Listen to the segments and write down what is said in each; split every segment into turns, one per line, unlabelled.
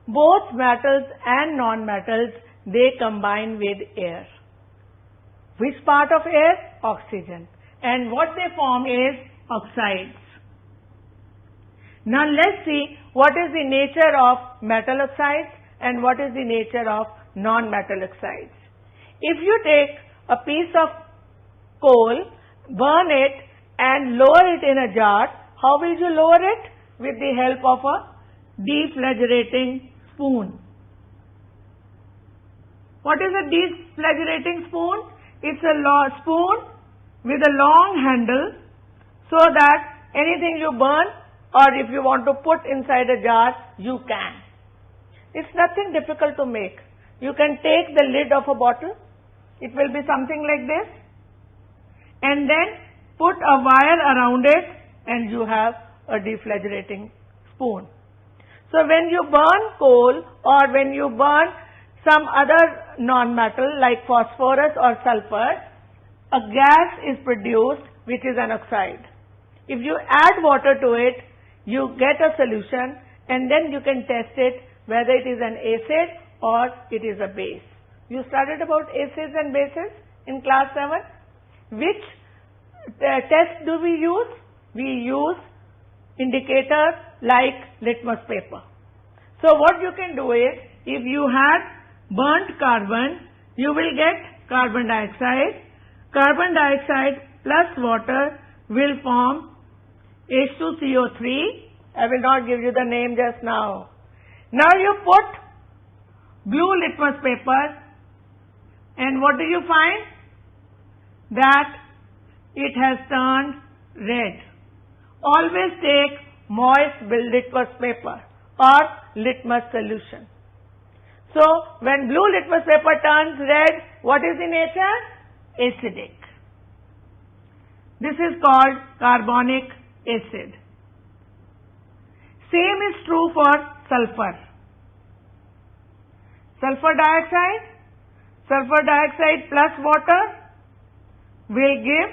both metals and non-metals, they combine with air. Which part of air? Oxygen. And what they form is oxides. Now let's see what is the nature of metal oxides and what is the nature of non-metal oxides. If you take a piece of coal, burn it and lower it in a jar, how will you lower it? With the help of a deflagrating spoon. What is a deflagrating spoon? It's a spoon with a long handle so that anything you burn or if you want to put inside a jar, you can. It's nothing difficult to make. You can take the lid of a bottle. It will be something like this. And then put a wire around it and you have a deflagrating spoon. So when you burn coal or when you burn some other non-metal like phosphorus or sulfur, a gas is produced which is an oxide. If you add water to it, you get a solution and then you can test it whether it is an acid or it is a base. You studied about acids and bases in class 7. Which test do we use? We use indicator like litmus paper. So what you can do is, if you had burnt carbon, you will get carbon dioxide. Carbon dioxide plus water will form H2CO3. I will not give you the name just now. Now you put blue litmus paper and what do you find? That it has turned red. Always take moist litmus paper or litmus solution. So when blue litmus paper turns red, what is the nature? Acidic. This is called carbonic acid. Same is true for sulfur. Sulfur dioxide plus water will give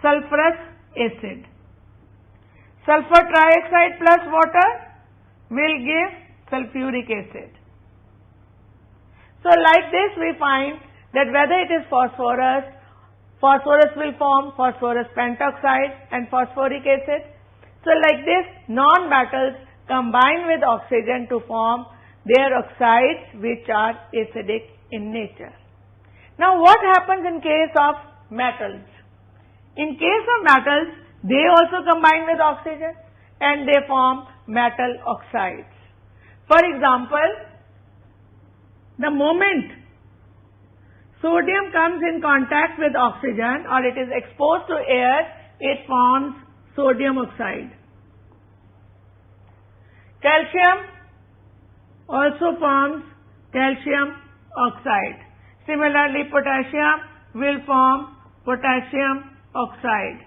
sulfurous acid. Sulfur trioxide plus water will give sulfuric acid. So like this we find that whether it is phosphorus, phosphorus will form phosphorus pentoxide and phosphoric acid. So like this, non-metals combine with oxygen to form their oxides which are acidic in nature. Now what happens in case of metals? In case of metals, they also combine with oxygen and they form metal oxides. For example, the moment sodium comes in contact with oxygen or it is exposed to air, it forms sodium oxide. Calcium also forms calcium oxide. Similarly, potassium will form potassium oxide.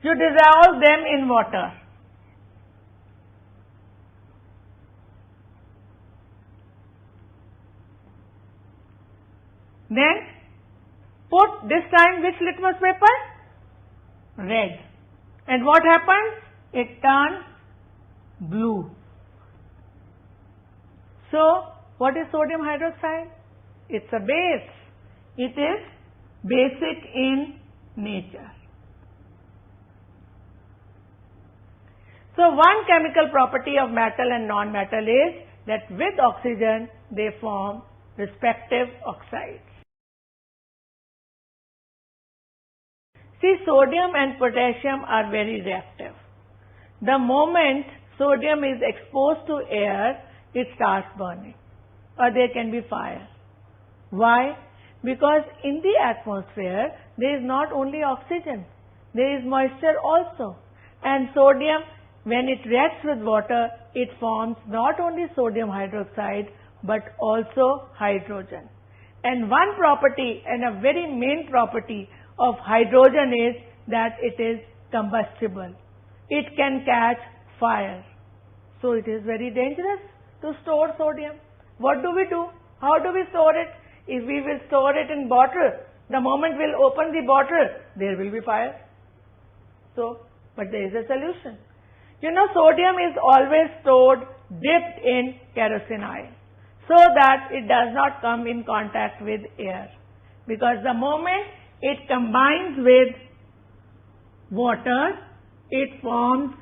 You dissolve them in water. Then put this time which litmus paper? Red. And what happens? It turns blue. So what is sodium hydroxide? It's a base. It is basic in nature. So one chemical property of metal and non-metal is that with oxygen they form respective oxides. See, sodium and potassium are very reactive. The moment sodium is exposed to air, it starts burning or there can be fire. Why? Because in the atmosphere there is not only oxygen, there is moisture also, and sodium, when it reacts with water, it forms not only sodium hydroxide but also hydrogen. And one property and a very main property of hydrogen is that it is combustible. It can catch fire. So it is very dangerous to store sodium. What do we do? How do we store it? If we will store it in bottle, the moment we'll open the bottle, there will be fire. So, but there is a solution. You know, sodium is always stored dipped in kerosene oil so that it does not come in contact with air, because the moment it combines with water, it forms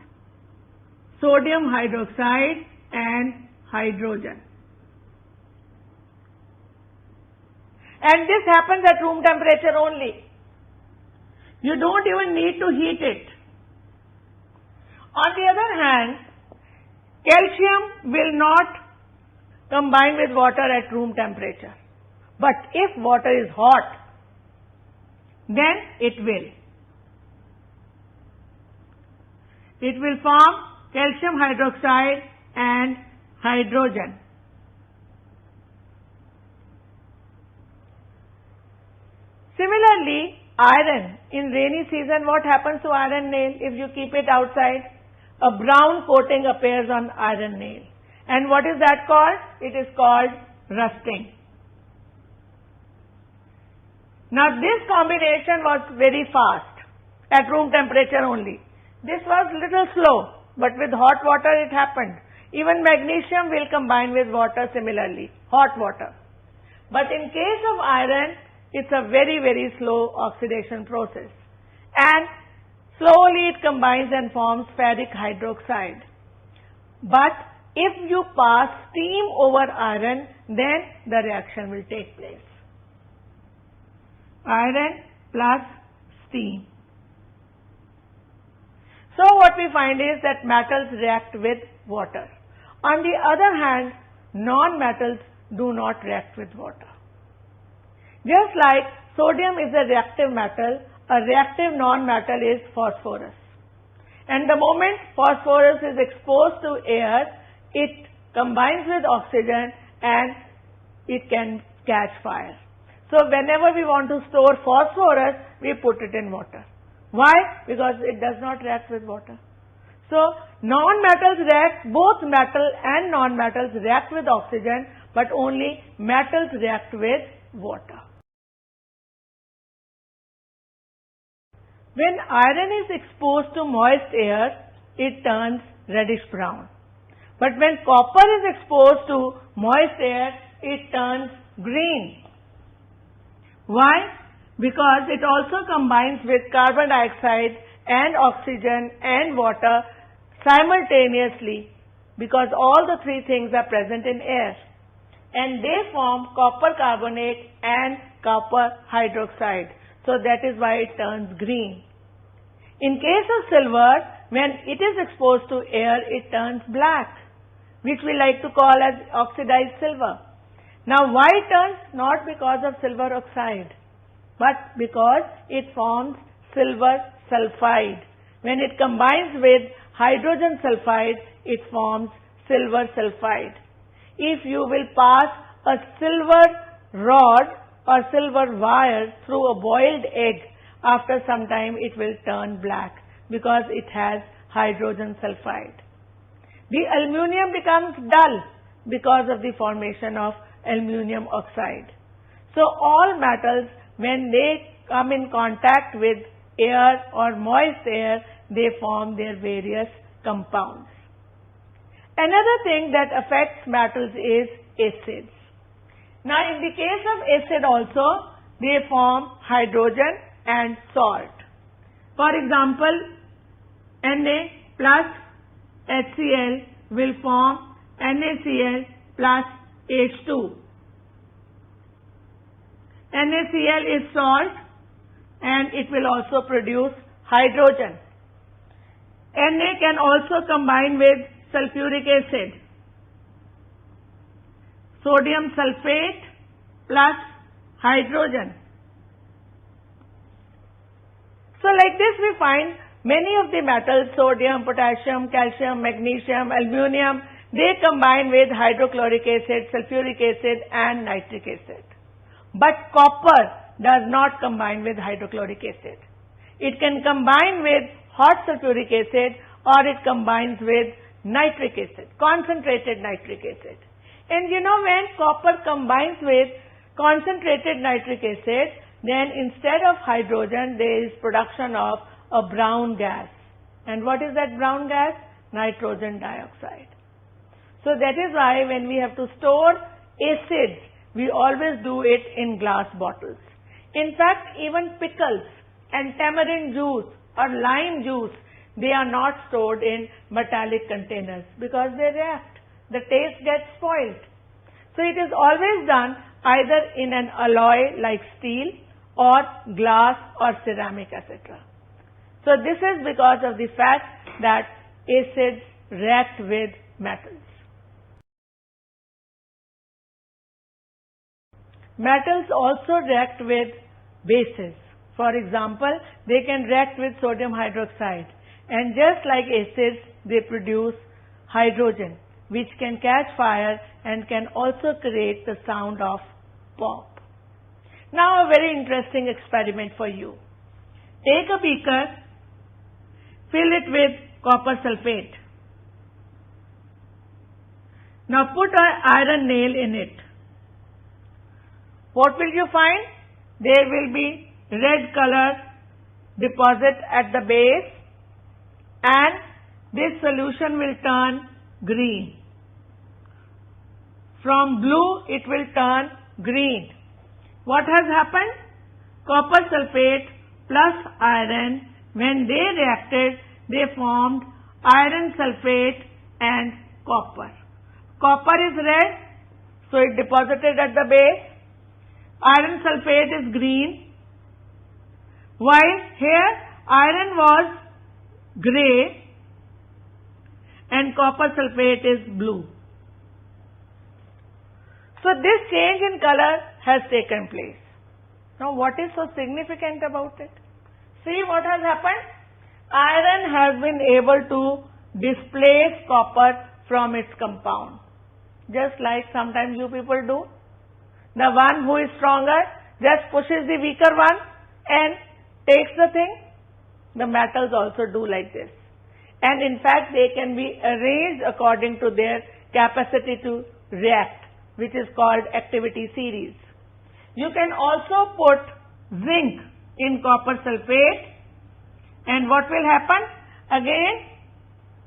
sodium hydroxide and hydrogen. And this happens at room temperature only. You don't even need to heat it. On the other hand, calcium will not combine with water at room temperature. But if water is hot, then it will. It will form calcium hydroxide and hydrogen. Similarly, iron, in rainy season, what happens to iron nail if you keep it outside? A brown coating appears on iron nail. And what is that called? It is called rusting. Now this combination was very fast at room temperature only. This was little slow, but with hot water it happened. Even magnesium will combine with water similarly, hot water. But in case of iron, it's a very, very slow oxidation process. And slowly it combines and forms ferric hydroxide. But if you pass steam over iron, then the reaction will take place. Iron plus steam. So what we find is that metals react with water. On the other hand, non-metals do not react with water. Just like sodium is a reactive metal, a reactive non-metal is phosphorus. And the moment phosphorus is exposed to air, it combines with oxygen and it can catch fire. So whenever we want to store phosphorus, we put it in water. Why? Because it does not react with water. So non-metals react, both metal and non-metals react with oxygen, but only metals react with water. When iron is exposed to moist air, it turns reddish brown. But when copper is exposed to moist air, it turns green. Why? Because it also combines with carbon dioxide and oxygen and water simultaneously, because all the three things are present in air. And they form copper carbonate and copper hydroxide. So that is why it turns green. In case of silver, when it is exposed to air, it turns black, which we like to call as oxidized silver. Now why it turns? Not because of silver oxide, but because it forms silver sulfide. When it combines with hydrogen sulfide, it forms silver sulfide. If you will pass a silver rod or silver wire through a boiled egg, after some time it will turn black because it has hydrogen sulfide. The aluminium becomes dull because of the formation of aluminium oxide. So all metals, when they come in contact with air or moist air, they form their various compounds. Another thing that affects metals is acids. Now in the case of acid also, they form hydrogen and salt. For example, Na plus HCl will form NaCl plus H2. NaCl is salt and it will also produce hydrogen. Na can also combine with sulfuric acid. Sodium sulfate plus hydrogen. So like this we find many of the metals, sodium, potassium, calcium, magnesium, aluminium, they combine with hydrochloric acid, sulfuric acid and nitric acid. But copper does not combine with hydrochloric acid. It can combine with hot sulfuric acid or it combines with nitric acid, concentrated nitric acid. And you know, when copper combines with concentrated nitric acid, then instead of hydrogen there is production of a brown gas. And what is that brown gas? Nitrogen dioxide. So that is why when we have to store acids, we always do it in glass bottles. In fact, even pickles and tamarind juice or lime juice, they are not stored in metallic containers because they react. The taste gets spoiled. So it is always done either in an alloy like steel or glass or ceramic, etc. So this is because of the fact that acids react with metals. Metals also react with bases. For example, they can react with sodium hydroxide, and just like acids, they produce hydrogen, which can catch fire and can also create the sound of pop. Now a very interesting experiment for you. Take a beaker, fill it with copper sulfate. Now put an iron nail in it. What will you find? There will be red color deposit at the base, and this solution will turn green. From blue it will turn green. What has happened? Copper sulfate plus iron, when they reacted, they formed iron sulfate and copper. Copper is red, so it deposited at the base. Iron sulfate is green, while here iron was grey and copper sulfate is blue. So this change in color has taken place. Now what is so significant about it? See what has happened? Iron has been able to displace copper from its compound. Just like sometimes you people do. The one who is stronger just pushes the weaker one and takes the thing. The metals also do like this. And in fact, they can be arranged according to their capacity to react, which is called activity series. You can also put zinc in copper sulfate, and what will happen? Again,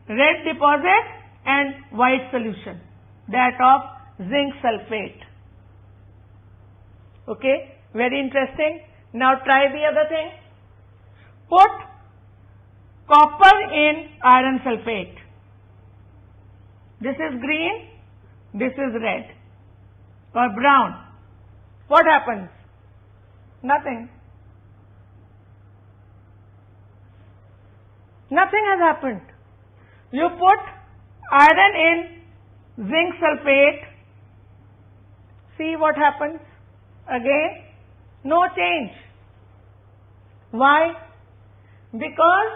red deposit and white solution, that of zinc sulfate. Okay, very interesting. Now try the other thing. Put copper in iron sulfate. This is green, this is red or brown. What happens? Nothing. Nothing has happened. You put iron in zinc sulfate. See what happens? Again, no change. Why? Because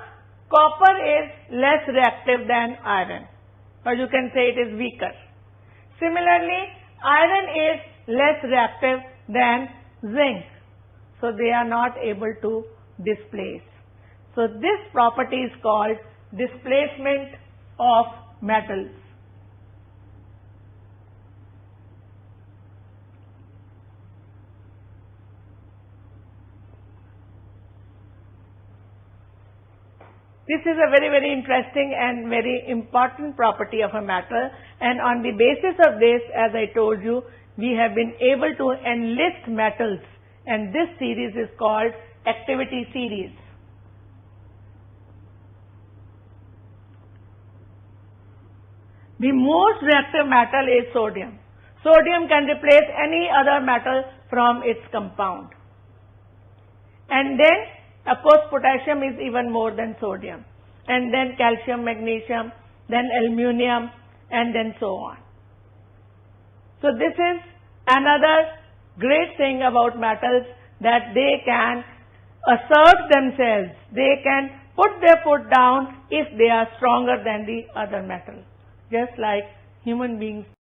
copper is less reactive than iron, or you can say it is weaker. Similarly, iron is less reactive than zinc, so they are not able to displace. So this property is called displacement of metals. This is a very, very interesting and very important property of a metal, and on the basis of this, as I told you, we have been able to enlist metals, and this series is called activity series. The most reactive metal is sodium. Sodium can replace any other metal from its compound. And then, of course, potassium is even more than sodium. And then calcium, magnesium, then aluminium, and then so on. So this is another great thing about metals, that they can assert themselves. They can put their foot down if they are stronger than the other metal. Just like human beings.